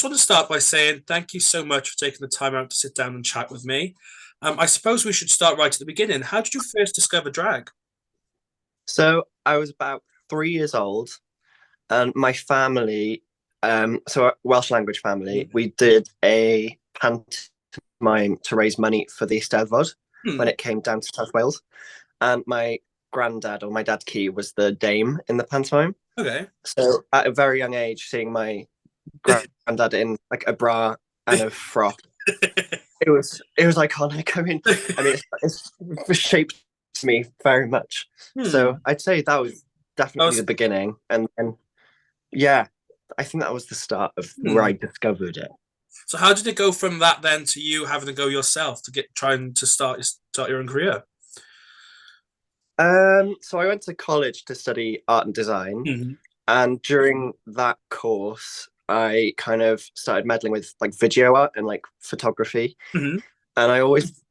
just want to start by saying thank you so much for taking the time out to sit down and chat with me. I suppose we should start right at the beginning. How did you first discover drag? So I was about 3 years old, and my family, so a Welsh language family, Hmm. we did a pantomime to raise money for the Eisteddfod when Hmm. it came down to South Wales. And my granddad, or my dad Key, was the dame in the pantomime. Okay. So at a very young age, seeing my granddad in like a bra and a frock, it was iconic. I mean, it's shaped me very much. So Hmm. I'd say that was I definitely the was, beginning, and yeah, I think that was the start of where I hmm. discovered it. So how did it go from that then to you having to go yourself to get trying to start your own career? So I went to college to study art and design, Hmm. and during that course, I kind of started meddling with like video art and like photography, Hmm. and I always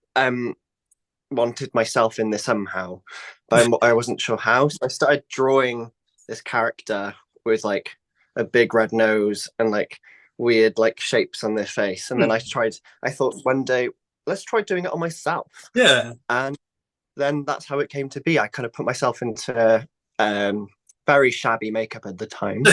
wanted myself in this somehow, but I wasn't sure how. So I started drawing this character with like a big red nose and like weird like shapes on their face. And then Hmm. I thought one day, let's try doing it on myself. Yeah. And then that's how it came to be. I kind of put myself into very shabby makeup at the time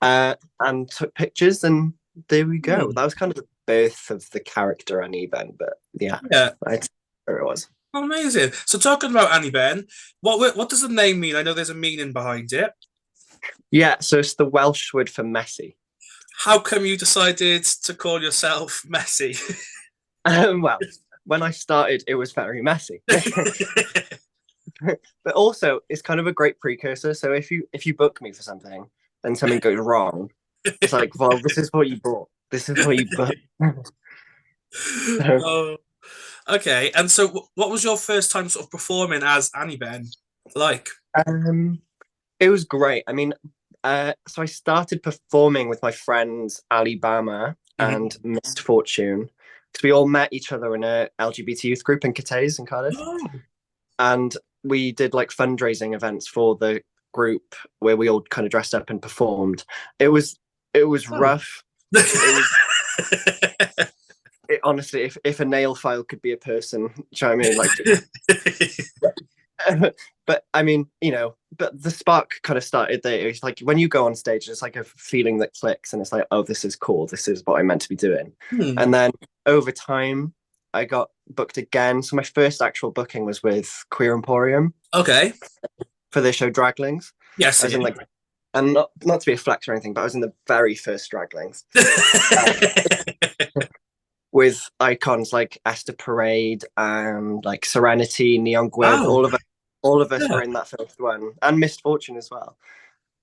and took pictures, and there we go. Hmm. That was kind of the birth of the character Anniben, but yeah, Yeah. I'd say where it was. Amazing. So talking about Anniben, what does the name mean? I know there's a meaning behind it. Yeah, so it's the Welsh word for messy. How come you decided to call yourself Messy? Well, when I started, it was very messy, but also it's kind of a great precursor. So if you book me for something and something goes wrong, it's like, well, this is what you bought. This is what you booked. So, Oh, okay. And so, what was your first time sort of performing as Annie Ben like? um, it was great. I mean, so I started performing with my friends Alibama and Mhm. Missed Fortune because we all met each other in a LGBT youth group in Cathays in Cardiff, Oh, and we did like fundraising events for the group where we all kind of dressed up and performed. It was it was oh. rough. It was honestly, if a nail file could be a person, do you know what I mean? Like, but I mean, but the spark kind of started there. It's like when you go on stage, it's like a feeling that clicks, and it's like, oh, this is cool. This is what I'm meant to be doing. Hmm. And then over time, I got booked again. So my first actual booking was with Queer Emporium Okay. for their show Draglings. Yes. I was in like, and not to be a flex or anything, but I was in the very first Draglings with icons like Esther Parade and like Serenity, Neon Gwyn. Wow. All of us Yeah. were in that first one, and Missed Fortune as well.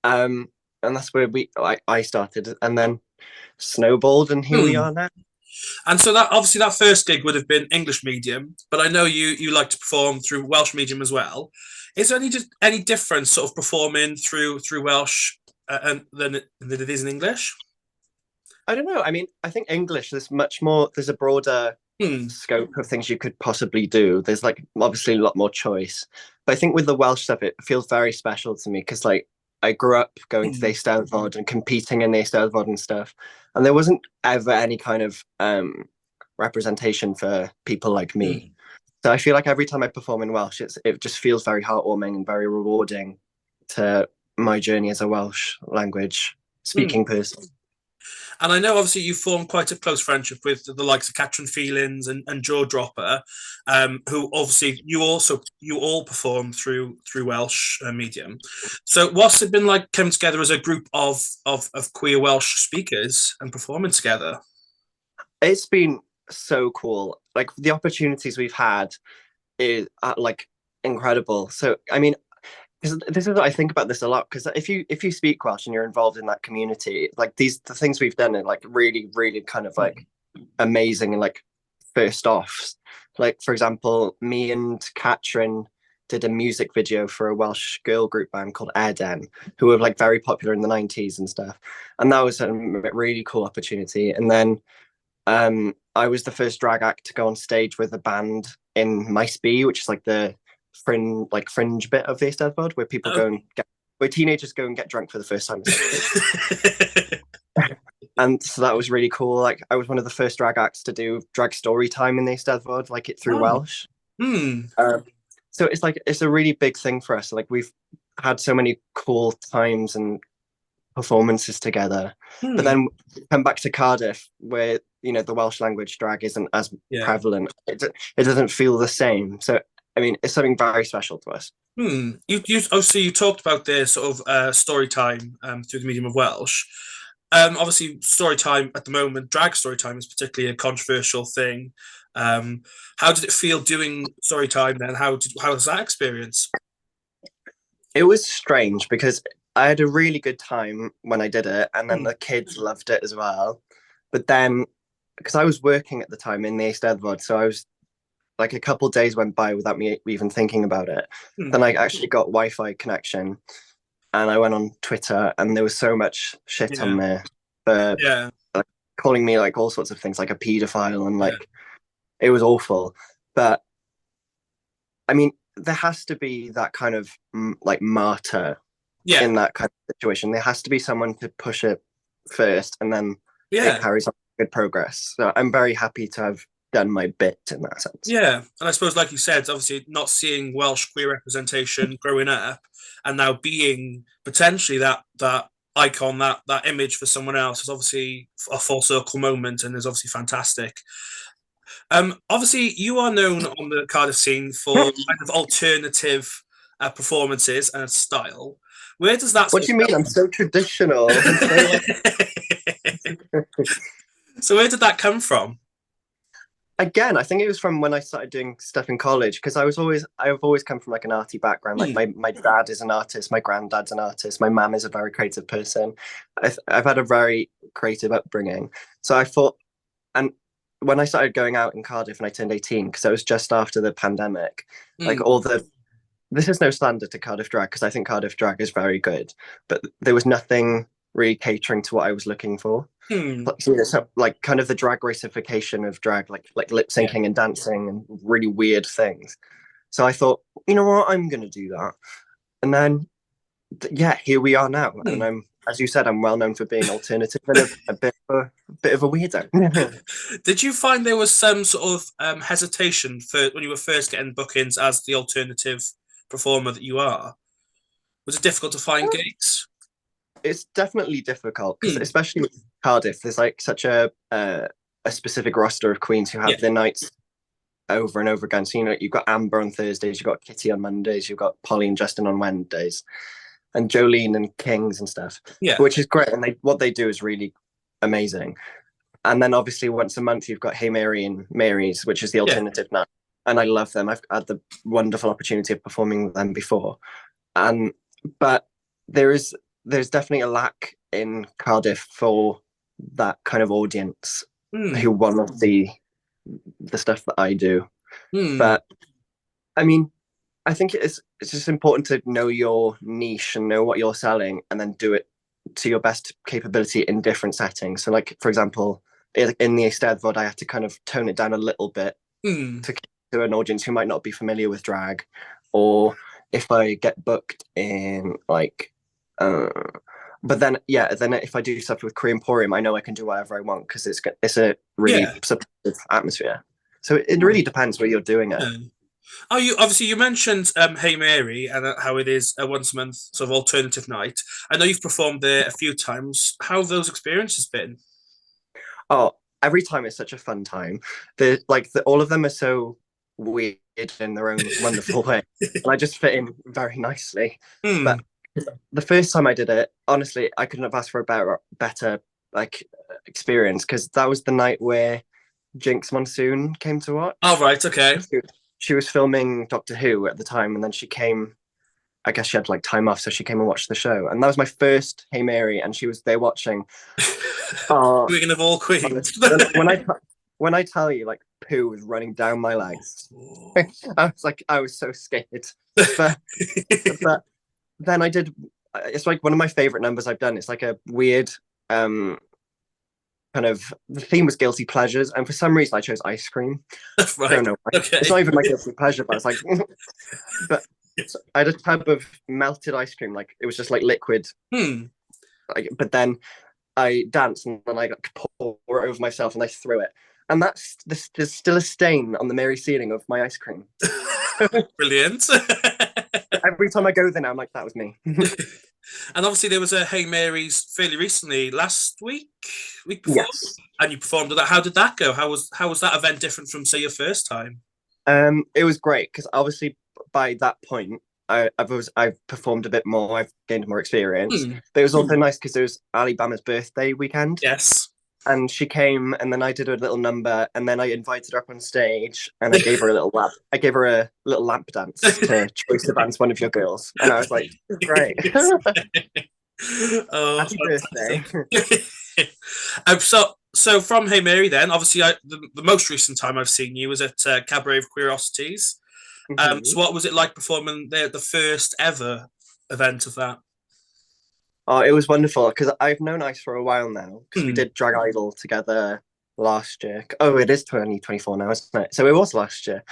Um, and that's where I started, and then snowballed, and here we Hmm. are now. And so that obviously that first gig would have been English medium, but I know you like to perform through Welsh medium as well. Is there any difference sort of performing through Welsh and than it is in English? I don't know. I mean, I think English. There's much more. There's a broader Hmm. scope of things you could possibly do. There's like obviously a lot more choice. But I think with the Welsh stuff, it feels very special to me because like I grew up going to the Hmm. Eisteddfod and competing in the Eisteddfod and stuff, and there wasn't ever any kind of representation for people like me. Hmm. So I feel like every time I perform in Welsh, it just feels very heartwarming and very rewarding to my journey as a Welsh language Hmm. speaking person. And I know obviously you formed quite a close friendship with the likes of Catherine Feelings and Joe Dropper, who obviously you all perform through Welsh medium. So what's it been like coming together as a group of queer Welsh speakers and performing together? It's been so cool. Like the opportunities we've had is like incredible. So I mean, this is what I think about this a lot because if you speak Welsh and you're involved in that community, like the things we've done are like really really kind of like amazing and like first offs. Like for example, me and Katrin did a music video for a Welsh girl group band called Anniben, who were like very popular in the 90s and stuff. And that was a really cool opportunity. And then I was the first drag act to go on stage with a band in Mice B, which is like the fringe bit of the Eisteddfod, where people Oh. go and get where teenagers go and get drunk for the first time, essentially. And so that was really cool. Like I was one of the first drag acts to do drag story time in the Eisteddfod, like it through Oh. Welsh. Hmm. So it's like it's a really big thing for us. Like we've had so many cool times and performances together. But Hmm. then come back to Cardiff, where the Welsh language drag isn't as Yeah. prevalent. It doesn't feel the same. So I mean, it's something very special to us. Hmm. Obviously you talked about the sort of story time through the medium of Welsh. Obviously, story time at the moment, drag story time is particularly a controversial thing. Um, how did it feel doing story time then? How was that experience? It was strange because I had a really good time when I did it, and then Hmm. the kids loved it as well. But then, because I was working at the time in the Eisteddfod, so I was like a couple of days went by without me even thinking about it. Hmm. Then I actually got Wi-Fi connection, and I went on Twitter, and there was so much shit on Yeah. there for Yeah. like, calling me like all sorts of things, like a paedophile, and Yeah. like it was awful. But I mean, there has to be that kind of like martyr Yeah. in that kind of situation. There has to be someone to push it first, and then it Yeah. carries on good progress. So I'm very happy to have done my bit in that sense. Yeah, and I suppose, like you said, obviously not seeing Welsh queer representation growing up, and now being potentially that icon, that image for someone else is obviously a full circle moment, and is obviously fantastic. Obviously, you are known on the Cardiff scene for kind of alternative performances and style. Where does that What sort do you mean? I'm so traditional. I'm so like of so where did that come from? again, I think it was from when I started doing stuff in college because I've always come from like an arty background. Like Hmm. my dad is an artist, my granddad's an artist, my mum is a very creative person. I've had a very creative upbringing. So I thought, and when I started going out in Cardiff and I turned 18, because it was just after the pandemic, like Hmm. all the this is no slander to Cardiff drag because I think Cardiff drag is very good, but there was nothing really catering to what I was looking for. Hmm. So like kind of the drag racification of drag, like lip Yeah. syncing and dancing and really weird things. So I thought, you know what, I'm gonna do that. And then yeah, here we are now. And Hmm. I'm as you said, I'm well known for being alternative and a bit of a weirdo. Did you find there was some sort of hesitation for when you were first getting bookings as the alternative performer that you are? Was it difficult to find gigs? It's definitely difficult because Hmm. especially with Cardiff, there's like such a specific roster of queens who Yeah. have their nights over and over again. So you've got Amber on Thursdays, you've got Kitty on Mondays, you've got Polly and Justin on Wednesdays, and Jolene and Kings and stuff, Yeah. which is great. And what they do is really amazing. And then obviously once a month you've got Hey Mary and Mary's, which is the Yeah. alternative night. And I love them. I've had the wonderful opportunity of performing with them before. And but there is there's definitely a lack in Cardiff for that kind of audience Hmm. who want to see the stuff that I do. Hmm. But I mean, I think it's just important to know your niche and know what you're selling, and then do it to your best capability in different settings. So, like for example, in the Eisteddfod, I had to kind of tone it down a little bit Hmm. to an audience who might not be familiar with drag, or if I get booked in like, uh, but then yeah, then if I do stuff with Korean Emporium, I know I can do whatever I want because it's a really Yeah. supportive atmosphere. So it really depends where you're doing it. Yeah. Oh, you mentioned Hey Mary and how it is a once a month sort of alternative night. I know you've performed there a few times. How have those experiences been? Oh, every time is such a fun time. All of them are so weird in their own wonderful way, and I just fit in very nicely. Hmm. But the first time I did it, honestly, I couldn't have asked for a better like experience because that was the night where Jinx Monsoon came to All watch. right. Okay. She was filming Doctor Who at the time, and then she came. I guess she had like time off, so she came and watched the show, and that was my first Hey Mary, and she was there watching. Oh, Queen of all queens. when I tell you, like poo was running down my legs, I was so scared. But but then I did. It's like one of my favorite numbers I've done. It's like a weird um kind of the theme was guilty pleasures, and for some reason I chose ice cream. I Right. don't know why. It's Okay. not even my guilty pleasure, but it's like, but I had a tub of melted ice cream, like it was just like liquid. Hmm. Like, but then I danced and then I like pour it over myself and I threw it. And there's still a stain on the mirror ceiling of my ice cream. Brilliant. Every time I go there now, I'm like, that was me. And obviously there was a Hey Mary's fairly recently, last week before, Yes. and you performed at that. How did that go? How was that event different from say your first time? It was great because obviously by that point I've performed a bit more. I've gained more experience, Hmm. but it was also nice because it was Ali Bama's birthday weekend, Yes. and she came, and then I did a little number, and then I invited her up on stage, and I gave her a little lamp. I gave her a little lamp dance to Choice to Dance One of Your Girls, and I was like, great, Oh, happy birthday. fantastic. So from Hey Mary, then obviously the most recent time I've seen you was at Cabaret of Queerosities. So what was it like performing there at the first ever event of that? Oh, it was wonderful because I've known Ice for a while now because we Hmm. did Drag Idol together last year. Oh, it is 2024 now, isn't it? So it was last year.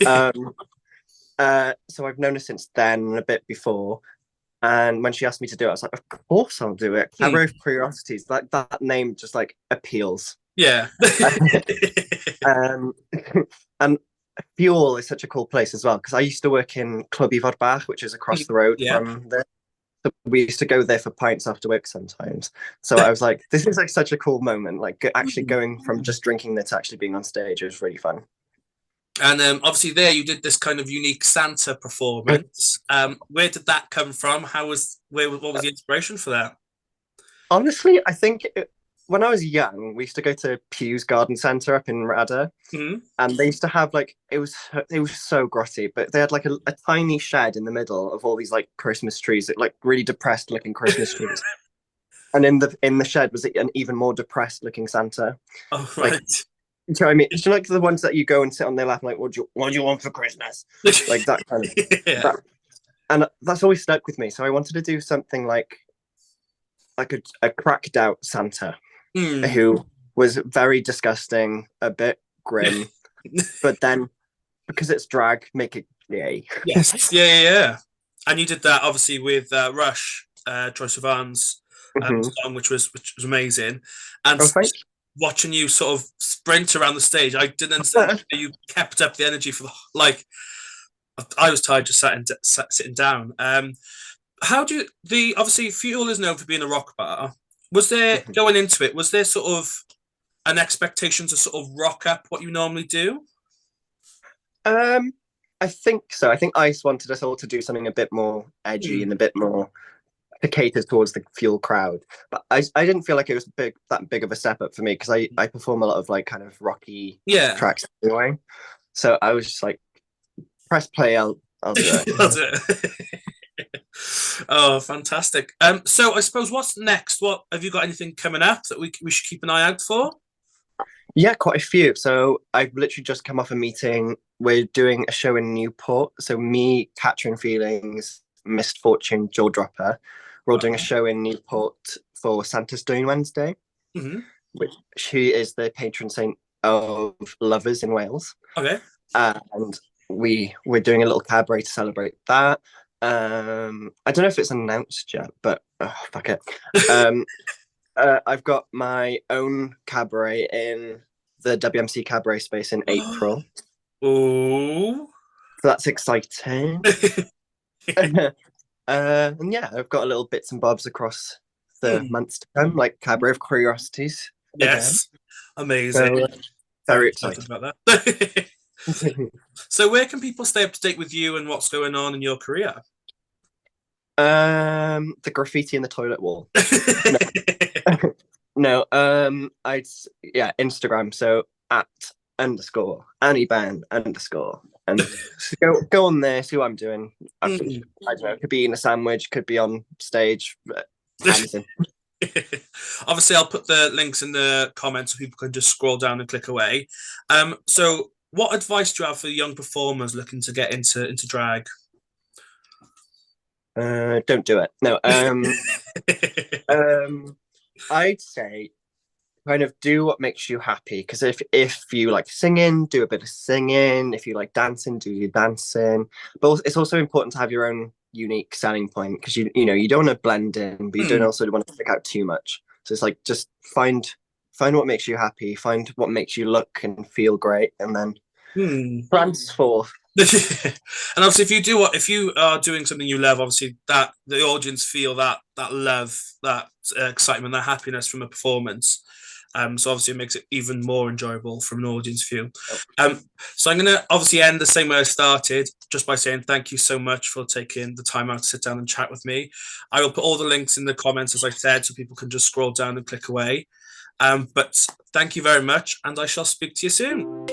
Um, so I've known her since then and a bit before. And when she asked me to do it, I was like, of course I'll do it. Hmm. Cabaret of Curiosities, like that name just like appeals. Yeah. um, and Fuel is such a cool place as well because I used to work in Club Ifod Bach, which is across the road Yeah. from there. So we used to go there for pints after work sometimes. So I was like, this is like such a cool moment. Like actually going from just drinking there to actually being on stage was really fun. And obviously, there you did this kind of unique Santa performance. Where did that come from? What was the inspiration for that? Honestly, I think when I was young, we used to go to Pew's Garden Centre up in Rada, Mhm. and they used to have like it was so grotty, but they had like a tiny shed in the middle of all these like Christmas trees, like really depressed looking Christmas trees. And in the shed was an even more depressed looking Santa. Oh, Like, right. you know what I mean? It's like the ones that you go and sit on their lap, and like, what do you want for Christmas? Like that kind of Yeah. that, and that's always stuck with me. So I wanted to do something like a cracked out Santa Mm. who was very disgusting, a bit grim, but then because it's drag, make it gay. Yes. Yeah, yeah, yeah. And you did that obviously with Rush, Troye Sivan's Mm-hmm. song, which was amazing. And Oh, thank watching you sort of sprint around the stage, I didn't understand you. how you kept up the energy for like. I was tired just sitting down. How do you the obviously Fuel is known for being a rock bar. Was there going into it? Was there sort of an expectation to sort of rock up what you normally do? um, I think so. I think Ice wanted us all to do something a bit more edgy Hmm. and a bit more to cater towards the Fuel crowd. But I didn't feel like it was that big of a step up for me because I perform a lot of like kind of rocky Yeah. tracks anyway. So I was just like, press play, I'll do it. That's it. Oh, fantastic. So I suppose what's next? What have you got anything coming up that we should keep an eye out for? Yeah, quite a few. So I've literally just come off a meeting. We're doing a show in Newport. So me, Catherine Feelings, Misfortune, Jaw Dropper. We're all doing a show in Newport for Santa's Doing Wednesday, Mm-hmm. which she is the patron saint of lovers in Wales. Okay. And we're doing a little cabaret to celebrate that. I don't know if it's announced yet, but fuck it. Um, I've got my own cabaret in the WMC cabaret space in April. Oh. So that's exciting. And yeah, I've got a little bits and bobs across the Hmm. months to come, like Cabaret of Curiosities again. Yes. Amazing. So Very very excited excited. about that. So where can people stay up to date with you and what's going on in your career? The graffiti in the toilet wall. No, no. I'd yeah, Instagram. So at underscore Anniben underscore, and go on there, see what I'm doing. I Hmm. don't know. Could be eating a sandwich, could be on stage, anything. Obviously, I'll put the links in the comments so people can just scroll down and click away. So what advice do you have for young performers looking to get into drag? Don't do it. No. Um, I'd say kind of do what makes you happy. Because if you like singing, do a bit of singing. If you like dancing, do your dancing. But it's also important to have your own unique selling point because you know you don't want to blend in, but you don't Hmm. also want to stick out too much. So it's like just find what makes you happy, find what makes you look and feel great, and then transform. And obviously, if you are doing something you love, obviously that the audience feel that love, that excitement, that happiness from a performance. So obviously it makes it even more enjoyable from an audience view. So I'm going to obviously end the same way I started, just by saying thank you so much for taking the time out to sit down and chat with me. I will put all the links in the comments, as I said, so people can just scroll down and click away. But thank you very much, and I shall speak to you soon.